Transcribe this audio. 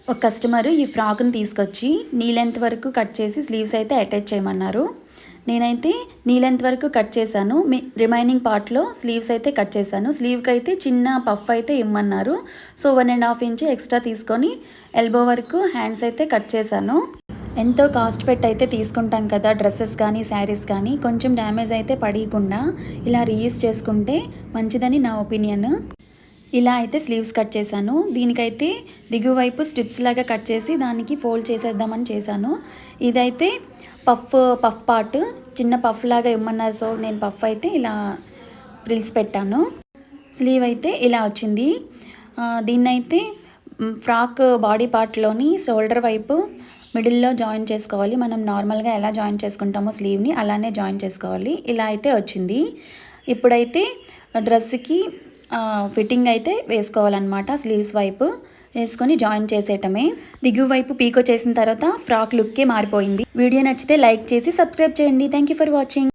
ఒక కస్టమర్ ఈ ఫ్రాక్‌ని తీసుకొచ్చి నీ లెంత్ వరకు కట్ చేసి స్లీవ్స్ అయితే అటాచ్ చేయమన్నారు. నేనైతే నీ లెంత్ వరకు కట్ చేశాను. రిమైనింగ్ పార్ట్‌లో స్లీవ్స్ అయితే కట్ చేశాను. స్లీవ్‌కైతే చిన్న పఫ్ అయితే ఇమ్మన్నారు. సో, 1½ ఇంచ్ ఎక్స్ట్రా తీసుకొని ఎల్బో వరకు హ్యాండ్స్ అయితే కట్ చేశాను. ఎంతో కాస్ట్ పెట్టయితే తీసుకుంటాం కదా డ్రెస్సెస్ కానీ, శారీస్ కానీ కొంచెం డ్యామేజ్ అయితే పడీకుండా ఇలా రీయూజ్ చేసుకుంటే మంచిదని నా ఒపీనియన్. ఇలా అయితే స్లీవ్స్ కట్ చేశాను. దీనికైతే దిగువ వైపు స్ట్రిప్స్ లాగా కట్ చేసి దానికి ఫోల్డ్ చేసేద్దామని చేశాను. ఇదైతే పఫ్ పార్ట్ చిన్న పఫ్ లాగా ఇమ్మన్నారు. సో, నేను పఫ్ అయితే ఇలా ప్రిల్స్ పెట్టాను. స్లీవ్ అయితే ఇలా వచ్చింది. దీన్నైతే ఫ్రాక్ బాడీ పార్ట్లోని షోల్డర్ వైపు మిడిల్లో జాయిన్ చేసుకోవాలి. మనం నార్మల్గా ఎలా జాయిన్ చేసుకుంటామో స్లీవ్ని అలానే జాయిన్ చేసుకోవాలి. ఇలా అయితే వచ్చింది. ఇప్పుడైతే డ్రెస్కి ఫిట్టింగ్ అయితే వేసుకోవాలన్నమాట. స్లీవ్స్ వైపు వేసుకొని జాయిన్ చేసేయటమే. దిగువ వైపు పీకో చేసిన తర్వాత ఫ్రాక్ లుక్కే మారిపోయింది. వీడియో నచ్చితే లైక్ చేసి సబ్స్క్రైబ్ చేయండి. Thank you for watching.